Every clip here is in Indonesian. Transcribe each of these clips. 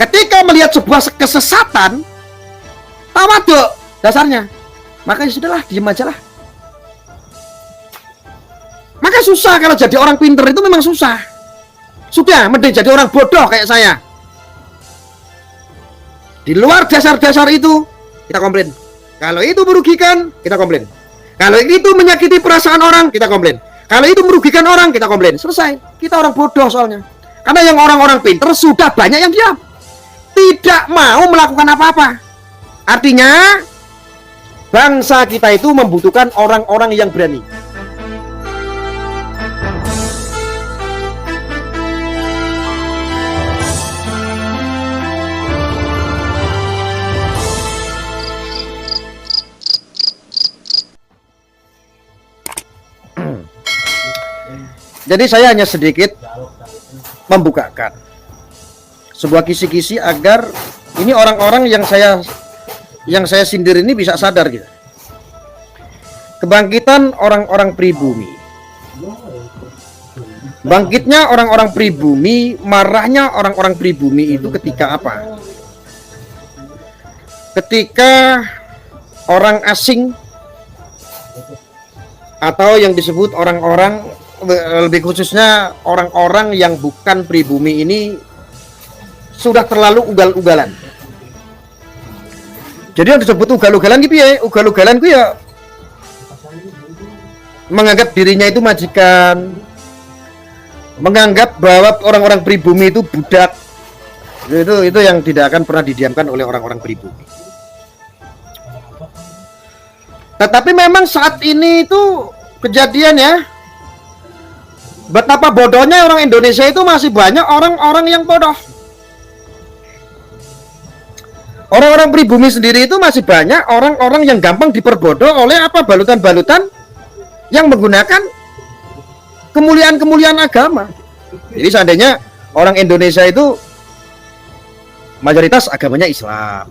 Ketika melihat sebuah kesesatan, tawaduk dasarnya, maka ya sudahlah, diem aja lah. Maka susah kalau jadi orang pinter itu, memang susah. Sudah, mending jadi orang bodoh kayak saya. Di luar dasar-dasar itu, kita komplain. Kalau itu merugikan, kita komplain. Kalau itu menyakiti perasaan orang, kita komplain. Kalau itu merugikan orang, kita komplain. Selesai. Kita orang bodoh soalnya. Karena yang orang-orang pinter sudah banyak yang diam, tidak mau melakukan apa-apa. Artinya, bangsa kita itu membutuhkan orang-orang yang berani. Jadi saya hanya sedikit membukakan sebuah kisi-kisi agar ini orang-orang yang saya sindir ini bisa sadar gitu. Kebangkitan orang-orang pribumi. Bangkitnya orang-orang pribumi, marahnya orang-orang pribumi itu ketika apa? Ketika orang asing atau yang disebut orang-orang, lebih khususnya orang-orang yang bukan pribumi ini sudah terlalu ugal-ugalan. Jadi yang disebut ugal-ugalan gitu ya, ugal-ugalan itu ya menganggap dirinya itu majikan, menganggap bahwa orang-orang pribumi itu budak. Itu yang tidak akan pernah didiamkan oleh orang-orang pribumi. Tetapi memang saat ini itu kejadian ya, betapa bodohnya orang Indonesia itu, masih banyak orang-orang yang bodoh. Orang-orang pribumi sendiri itu masih banyak orang-orang yang gampang diperbodoh oleh apa, balutan-balutan yang menggunakan kemuliaan-kemuliaan agama. Jadi seandainya orang Indonesia itu mayoritas agamanya Islam,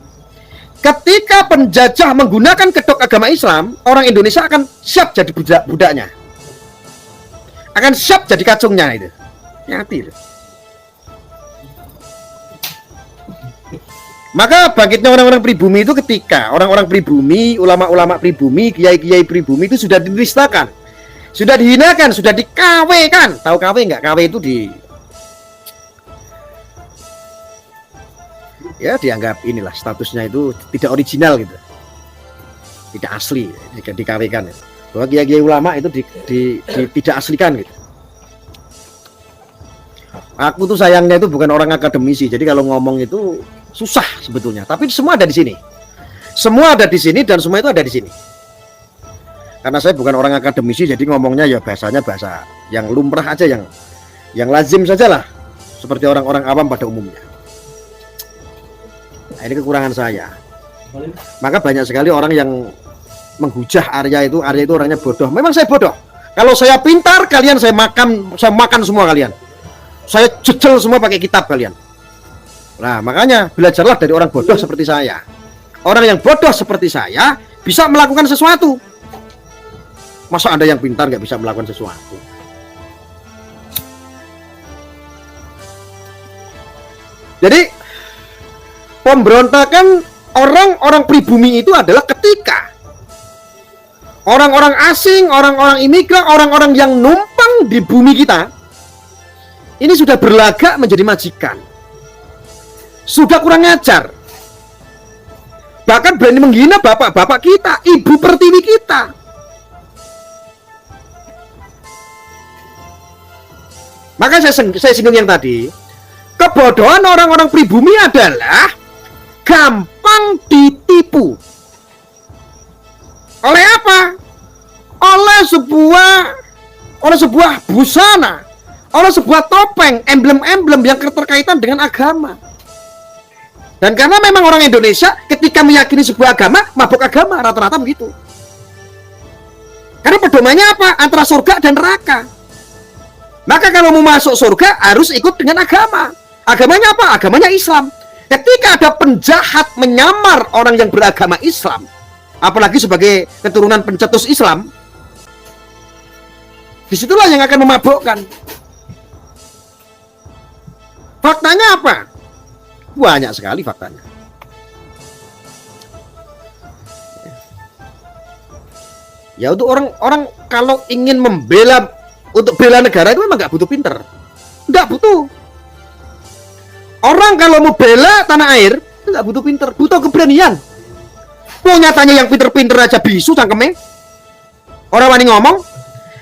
ketika penjajah menggunakan kedok agama Islam, orang Indonesia akan siap jadi budaknya, akan siap jadi kacungnya itu. Hati itu. Maka bangkitnya orang-orang pribumi itu ketika orang-orang pribumi, ulama-ulama pribumi, kiai-kiai pribumi itu sudah dinistakan, sudah dihinakan, sudah dikawekan. Tahu kawe nggak? Kawe itu ya dianggap inilah statusnya itu tidak original gitu, tidak asli jika dikawekan. Bahwa kiai-kiai ulama itu tidak aslikan gitu. Aku tuh sayangnya itu bukan orang akademisi, jadi kalau ngomong itu susah sebetulnya. Tapi semua ada di sini, semua ada di sini, dan semua itu ada di sini. Karena saya bukan orang akademisi, jadi ngomongnya ya bahasanya bahasa yang lumrah aja, yang lazim sajalah, seperti orang-orang awam pada umumnya. Nah, ini kekurangan saya. Maka banyak sekali orang yang menghujah Arya itu orangnya bodoh. Memang saya bodoh. Kalau saya pintar, kalian saya makan semua kalian. Saya jejel semua pakai kitab kalian. Nah, makanya belajarlah dari orang bodoh seperti saya. Orang yang bodoh seperti saya bisa melakukan sesuatu. Masa ada yang pintar nggak bisa melakukan sesuatu? Jadi pemberontakan orang-orang pribumi itu adalah ketika orang-orang asing, orang-orang imigran, orang-orang yang numpang di bumi kita ini sudah berlagak menjadi majikan, sudah kurang ajar, bahkan berani menghina bapak-bapak kita, ibu pertiwi kita. Maka saya singgung yang tadi, kebodohan orang-orang pribumi adalah gampang ditipu. Oleh apa? Oleh sebuah busana, oleh sebuah topeng, emblem-emblem yang keterkaitan dengan agama. Dan karena memang orang Indonesia ketika meyakini sebuah agama, mabuk agama, rata-rata begitu. Karena pedomannya apa? Antara surga dan neraka. Maka kalau mau masuk surga harus ikut dengan agama. Agamanya apa? Agamanya Islam. Ketika ada penjahat menyamar orang yang beragama Islam, apalagi sebagai keturunan pencetus Islam, disitulah yang akan memabukkan. Faktanya apa? Banyak sekali faktanya. Ya untuk orang-orang kalau ingin membela, untuk bela negara itu memang nggak butuh pinter, nggak butuh. Orang kalau mau bela tanah air nggak butuh pinter, butuh keberanian. Mau nyatanya yang pinter-pinter aja bisu cangkemnya, orang wani ngomong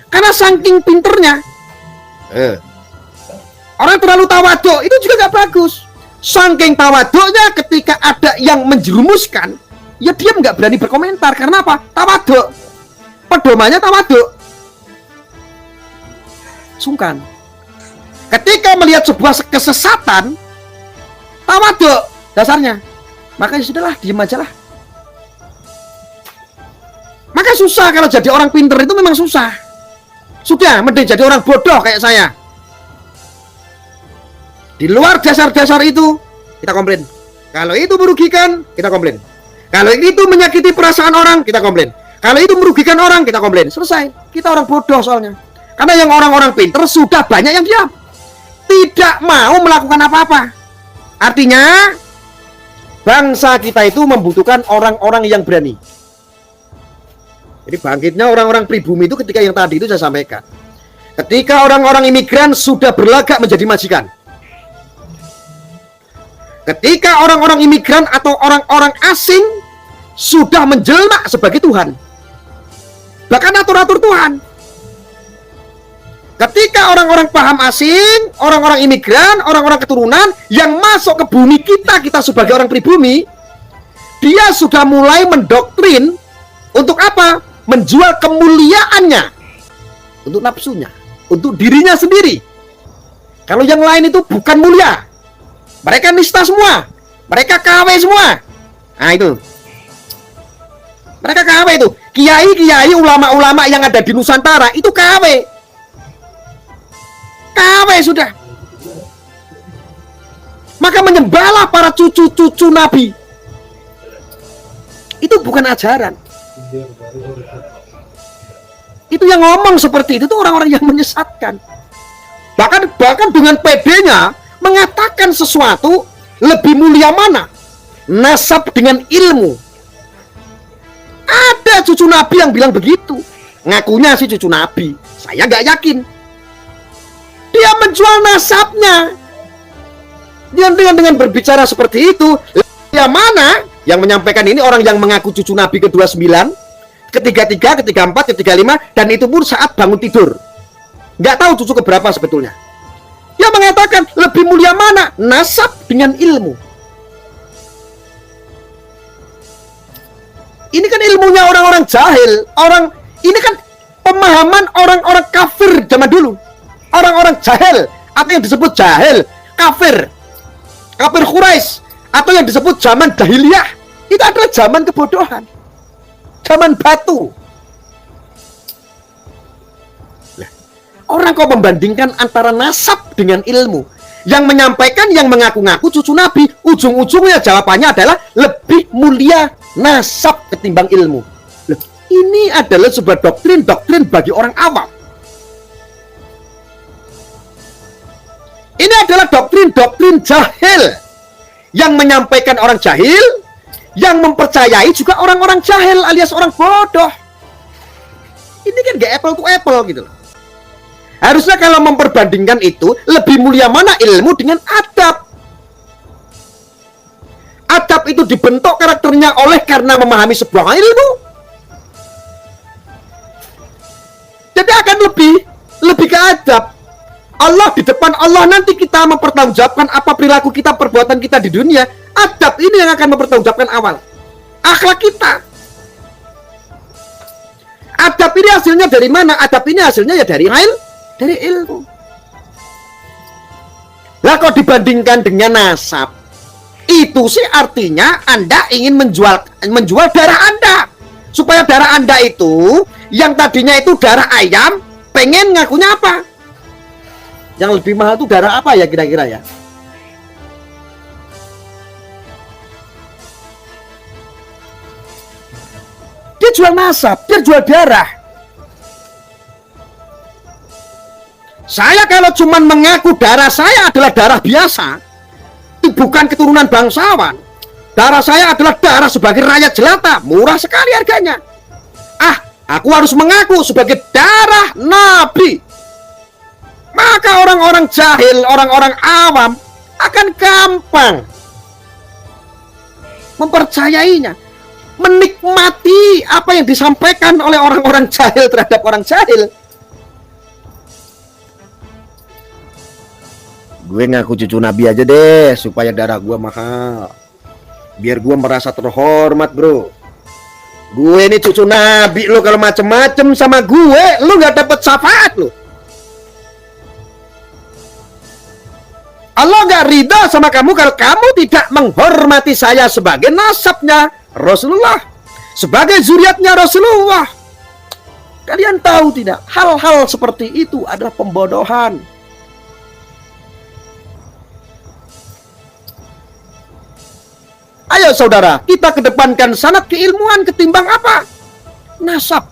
karena saking pinternya. Orang terlalu tawaduk itu juga nggak bagus. Saking tawaduknya ketika ada yang menjerumuskan, ya dia nggak berani berkomentar. Karena apa? Tawaduk. Pedomannya tawaduk. Sungkan. Ketika melihat sebuah kesesatan, tawaduk dasarnya. Maka ya sudahlah, diam aja lah. Maka susah kalau jadi orang pinter itu memang susah. Sudah, mending jadi orang bodoh kayak saya. Di luar dasar-dasar itu, kita komplain. Kalau itu merugikan, kita komplain. Kalau itu menyakiti perasaan orang, kita komplain. Kalau itu merugikan orang, kita komplain. Selesai. Kita orang bodoh soalnya. Karena yang orang-orang pinter sudah banyak yang diam. Tidak mau melakukan apa-apa. Artinya, bangsa kita itu membutuhkan orang-orang yang berani. Jadi bangkitnya orang-orang pribumi itu ketika yang tadi itu saya sampaikan. Ketika orang-orang imigran sudah berlagak menjadi majikan. Ketika orang-orang imigran atau orang-orang asing sudah menjelma sebagai Tuhan. Bahkan atur-atur Tuhan. Ketika orang-orang paham asing, orang-orang imigran, orang-orang keturunan yang masuk ke bumi kita sebagai orang pribumi, dia sudah mulai mendoktrin untuk apa? Menjual kemuliaannya untuk nafsunya, untuk dirinya sendiri. Kalau yang lain itu bukan mulia, mereka nista semua, mereka KW semua. Nah itu, mereka KW itu, kiai-kiai, ulama-ulama yang ada di Nusantara itu KW, KW sudah. Maka menyembahlah para cucu-cucu Nabi. Itu bukan ajaran. Itu yang ngomong seperti itu tuh orang-orang yang menyesatkan. Bahkan dengan PD-nya mengatakan sesuatu lebih mulia mana? Nasab dengan ilmu. Ada cucu Nabi yang bilang begitu. Ngakunya sih cucu Nabi. Saya nggak yakin. Dia menjual nasabnya. Dengan berbicara seperti itu, yang mana yang menyampaikan ini orang yang mengaku cucu Nabi ke-29, ketiga-tiga, ketiga-4, ketiga-5, dan itu pun saat bangun tidur. Nggak tahu cucu keberapa sebetulnya. Dia mengatakan lebih mulia mana? Nasab dengan ilmu. Ini kan ilmunya orang-orang jahil. Ini kan pemahaman orang-orang kafir zaman dulu. Orang-orang jahil, atau yang disebut jahil, kafir Quraisy, atau yang disebut zaman jahiliyah. Itu adalah zaman kebodohan, zaman batu. Nah, orang kok membandingkan antara nasab dengan ilmu. Yang menyampaikan, yang mengaku-ngaku cucu Nabi, ujung-ujungnya jawabannya adalah lebih mulia nasab ketimbang ilmu. Loh, ini adalah sebuah doktrin bagi orang awam. Ini adalah doktrin jahil. Yang menyampaikan orang jahil, yang mempercayai juga orang-orang jahil alias orang bodoh. Ini kan gak apple to apple gitu loh. Harusnya kalau memperbandingkan itu, lebih mulia mana ilmu dengan adab. Adab itu dibentuk karakternya karena memahami sebuah ilmu. Jadi akan lebih ke adab. Allah di depan Allah nanti kita mempertanggungjawabkan apa perilaku kita, perbuatan kita di dunia. Adab ini yang akan mempertanggungjawabkan awal akhlak kita. Adab ini hasilnya dari mana? Adab ini hasilnya ya dari ilmu. Lah kok dibandingkan dengan nasab, itu sih artinya Anda ingin menjual darah Anda, supaya darah Anda itu yang tadinya itu darah ayam, pengen ngakunya apa? Yang lebih mahal itu darah apa ya kira-kira ya? Dia jual nasab, dia jual darah. Saya kalau cuma mengaku darah saya adalah darah biasa, bukan keturunan bangsawan. Darah saya adalah darah sebagai rakyat jelata, murah sekali harganya. Aku harus mengaku sebagai darah Nabi. Maka orang-orang jahil, orang-orang awam akan gampang mempercayainya, menikmati apa yang disampaikan oleh orang-orang jahil terhadap orang jahil. Gue ngaku cucu Nabi aja deh, supaya darah gue mahal, biar gue merasa terhormat, bro. Gue ini cucu Nabi, lo kalau macem-macem sama gue, lo gak dapet syafaat lo. Allah gak ridha sama kamu kalau kamu tidak menghormati saya sebagai nasabnya Rasulullah, sebagai zuriatnya Rasulullah. Kalian tahu tidak, hal-hal seperti itu adalah pembodohan. Ayo saudara, kita kedepankan sanad keilmuan ketimbang apa? Nasab.